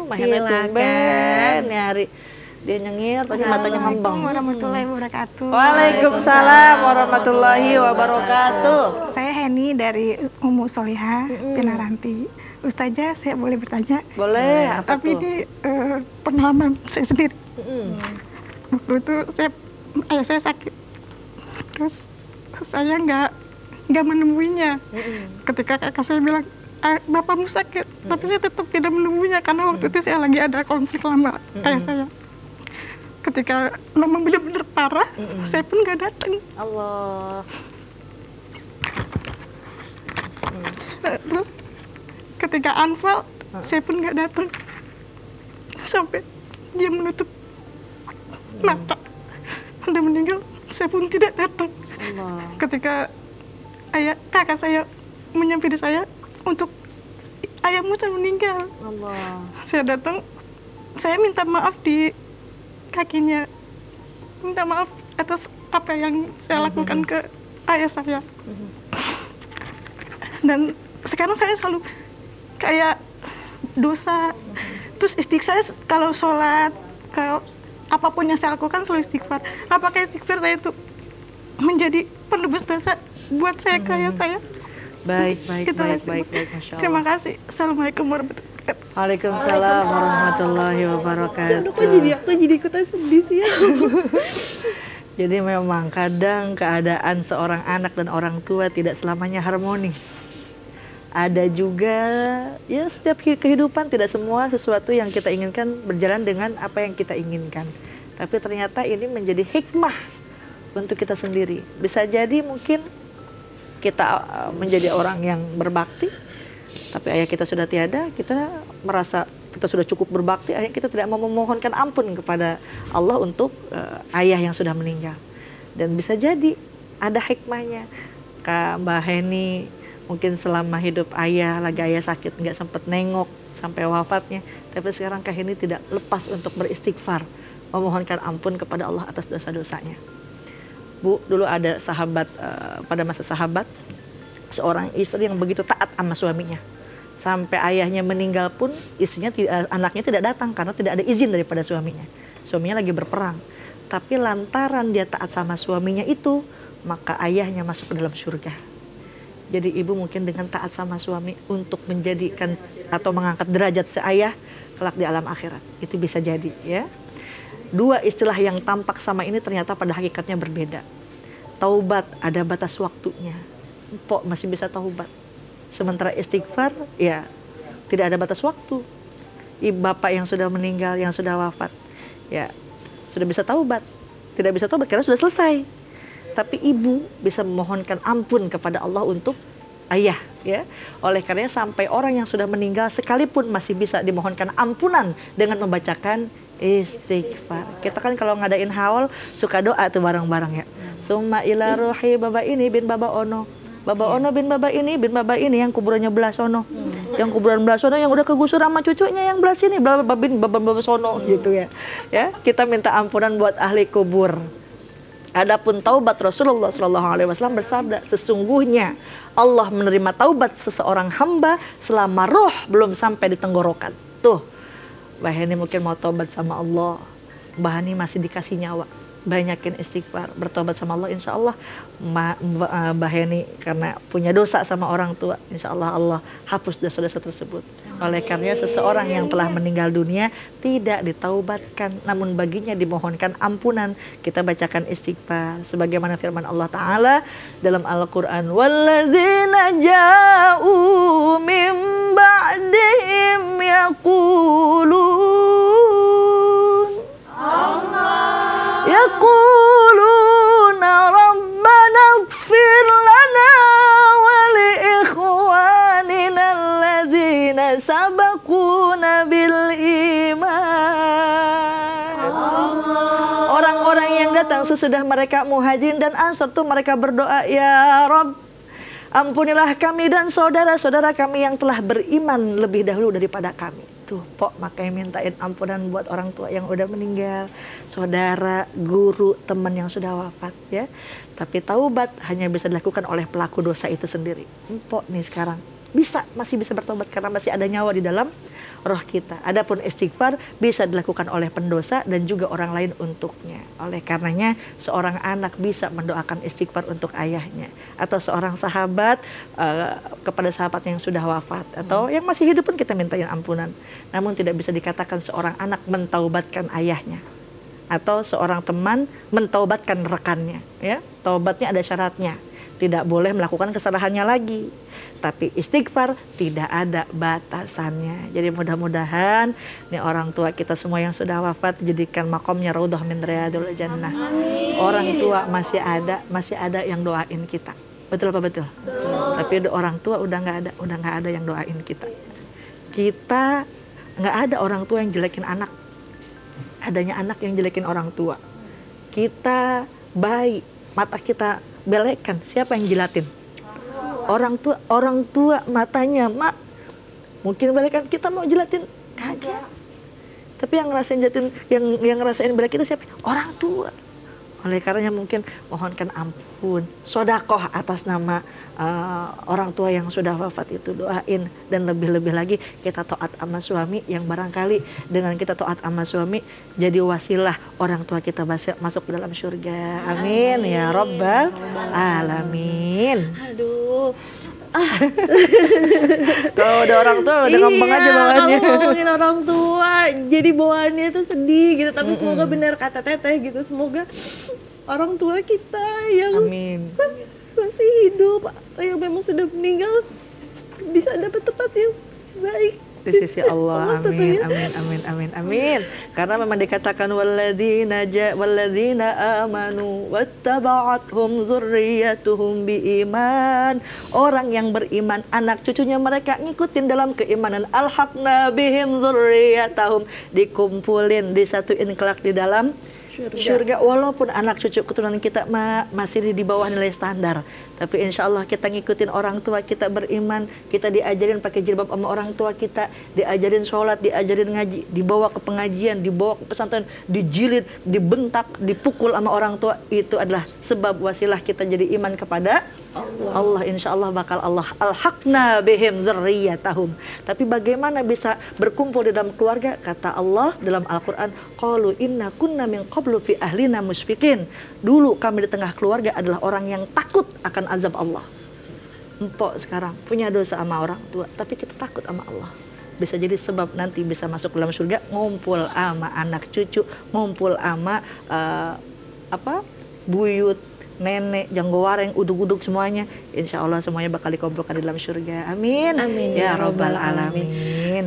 Mahena tumben nyari. Dia nyengir, pasti matanya ngembang. Assalamualaikum warahmatullahi wabarakatuh. Waalaikumsalam warahmatullahi wabarakatuh. Saya Heni dari Umu Solihah, Pinaranti. Ustazah, saya boleh bertanya? Boleh, apa Tapi tuh? ini pengalaman saya sendiri. Waktu itu ayah saya sakit. Terus saya nggak menemuinya. Ketika kakak saya bilang, bapakmu sakit, tapi saya tetap tidak menemuinya karena waktu itu saya lagi ada konflik lama ayah saya. Ketika memang benar-benar parah, saya pun nggak datang. Allah. Terus ketika anfal, saya pun nggak datang sampai dia menutup mata, udah meninggal. Saya pun tidak datang. Allah. Ketika kakak saya menyampaikan saya untuk ayahmu sudah meninggal, Allah. saya datang, saya minta maaf di kakinya, minta maaf atas apa yang saya lakukan ke ayah saya. Dan sekarang saya selalu kayak dosa. Terus istighfar, saya kalau sholat, kalau apapun yang saya lakukan selalu istighfar. Apakah istighfar saya itu menjadi penebus dosa buat saya ke ayah saya? Baik, Gitu, Masya Allah. Terima kasih. Assalamualaikum warahmatullahi wabarakatuh. Waalaikumsalam warahmatullahi wabarakatuh. Aduh, kok jadi ikutan sedih sih ya? Jadi memang kadang keadaan seorang anak dan orang tua tidak selamanya harmonis. Ada juga, ya setiap kehidupan tidak semua sesuatu yang kita inginkan berjalan dengan apa yang kita inginkan. Tapi ternyata ini menjadi hikmah untuk kita sendiri. Bisa jadi mungkin kita menjadi orang yang berbakti, tapi ayah kita sudah tiada, kita merasa kita sudah cukup berbakti, akhirnya kita tidak mau memohonkan ampun kepada Allah untuk ayah yang sudah meninggal. Dan bisa jadi ada hikmahnya. Kak Mbak Heni mungkin selama hidup ayah, lagi ayah sakit, nggak sempat nengok sampai wafatnya, tapi sekarang Kak Heni tidak lepas untuk beristighfar, memohonkan ampun kepada Allah atas dosa-dosanya. Bu, dulu ada sahabat, pada masa sahabat, seorang istri yang begitu taat sama suaminya. Sampai ayahnya meninggal pun istrinya, anaknya tidak datang karena tidak ada izin daripada suaminya. Suaminya lagi berperang. Tapi lantaran dia taat sama suaminya itu, maka ayahnya masuk ke dalam surga. Jadi ibu mungkin dengan taat sama suami untuk menjadikan atau mengangkat derajat seayah kelak di alam akhirat. Itu bisa jadi ya. Dua istilah yang tampak sama ini ternyata pada hakikatnya berbeda. Taubat ada batas waktunya. Empok masih bisa taubat. Sementara istighfar ya tidak ada batas waktu. Bapak yang sudah meninggal, yang sudah wafat, ya sudah bisa taubat. Tidak bisa taubat karena sudah selesai. Tapi ibu bisa memohonkan ampun kepada Allah untuk ayah, ya. Oleh karenanya sampai orang yang sudah meninggal sekalipun masih bisa dimohonkan ampunan dengan membacakan istighfar. Kita kan kalau ngadain haul suka doa tuh bareng-bareng ya. Summa ila ruhi baba ini bin baba ono. Baba ono bin baba ini yang kuburannya belah sono. Yang kuburan belah sono yang udah kegusur sama cucunya yang belah sini baba bin baba sono gitu ya. Ya, kita minta ampunan buat ahli kubur. Adapun taubat, Rasulullah SAW bersabda, sesungguhnya Allah menerima taubat seseorang hamba selama roh belum sampai di tenggorokan. Tuh, Mbak Heni mungkin mau taubat sama Allah, Mbak Heni masih dikasih nyawa. Banyakin istighfar, bertobat sama Allah, insya Allah Mbak Heni karena punya dosa sama orang tua, insya Allah Allah hapus dosa-dosa tersebut. Oleh karena seseorang yang telah meninggal dunia tidak ditaubatkan, namun baginya dimohonkan ampunan. Kita bacakan istighfar sebagaimana firman Allah Ta'ala dalam Al-Quran, walladzina ja'u min ba'dihim yaqulun yaquluna rabbana ighfir lana wa li ikhwanina alladzina sabaquna bil iman. Orang-orang yang datang sesudah mereka muhajirin dan ansor tuh mereka berdoa, ya Rabb, ampunilah kami dan saudara-saudara kami yang telah beriman lebih dahulu daripada kami. Tuh, Pok, makanya mintain ampunan buat orang tua yang udah meninggal, saudara, guru, teman yang sudah wafat ya. Tapi taubat hanya bisa dilakukan oleh pelaku dosa itu sendiri. Pok nih sekarang masih bisa bertobat karena masih ada nyawa di dalam roh kita. Adapun istighfar bisa dilakukan oleh pendosa dan juga orang lain untuknya. Oleh karenanya seorang anak bisa mendoakan istighfar untuk ayahnya, atau seorang sahabat kepada sahabat yang sudah wafat, atau yang masih hidup pun kita mintain ampunan. Namun tidak bisa dikatakan seorang anak mentaubatkan ayahnya, atau seorang teman mentaubatkan rekannya. Ya, taubatnya ada syaratnya. Tidak boleh melakukan kesalahannya lagi. Tapi istighfar tidak ada batasannya. Jadi mudah-mudahan nih orang tua kita semua yang sudah wafat dijadikan makomnya raudhah min riyadul jannah. Orang tua masih ada yang doain kita. Betul apa betul? Tapi orang tua udah nggak ada yang doain kita. Kita nggak ada orang tua yang jelekin anak. Adanya anak yang jelekin orang tua. Kita baik, mata kita belekan, siapa yang jilatin? Orang tua matanya, mak mungkin belekan, kita mau jilatin kagak. Tapi yang ngerasain jilatin, yang ngerasain belek kita siapa? Orang tua. Oleh karenanya mungkin mohonkan ampun, sodakoh atas nama orang tua yang sudah wafat itu, doain. Dan lebih-lebih lagi kita taat sama suami, yang barangkali dengan kita taat sama suami jadi wasilah orang tua kita masuk ke dalam surga. Amin ya Rabbal Alamin. Aduh. Kalau udah orang tua udah ngembang aja bawaannya. Kamu ngomongin orang tua, jadi bawaannya tuh sedih gitu. Tapi semoga benar kata Teteh gitu. Semoga orang tua kita yang Amin. masih hidup, yang memang sudah meninggal, bisa dapat tempat yang baik di sisi Allah. Amin, amin, amin, amin, amin. Karena memang dikatakan walladzina amanu wattaba'athum dzurriyyatuhum biiman. Orang yang beriman, anak cucunya mereka ngikutin dalam keimanan. Alhaqna bihim dzurriyyatahum, dikumpulin, disatuin kelak di dalam surga. Walaupun anak cucu keturunan kita masih di bawah nilai standar, tapi insya Allah kita ngikutin orang tua kita, beriman, kita diajarin pakai jilbab sama orang tua kita, diajarin sholat, diajarin ngaji, dibawa ke pengajian, dibawa ke pesantren, dijilid, dibentak, dipukul sama orang tua. Itu adalah sebab wasilah kita jadi iman kepada Allah. Insya Allah bakal Allah alhaqna bihim dzurriyyatahum. Tapi bagaimana bisa berkumpul di dalam keluarga? Kata Allah dalam Al-Quran, qalu inna kunna min qablu fi ahlina musfiqin. Dulu kami di tengah keluarga adalah orang yang takut akan azab Allah. Empok sekarang punya dosa sama orang tua, tapi kita takut sama Allah. Bisa jadi sebab nanti bisa masuk dalam surga, ngumpul sama anak cucu, ngumpul sama buyut, nenek, janggowareng, uduk-uduk semuanya. Insya Allah semuanya bakal dikumpulkan di dalam surga. Amin. Amin Ya Rabbal Alamin.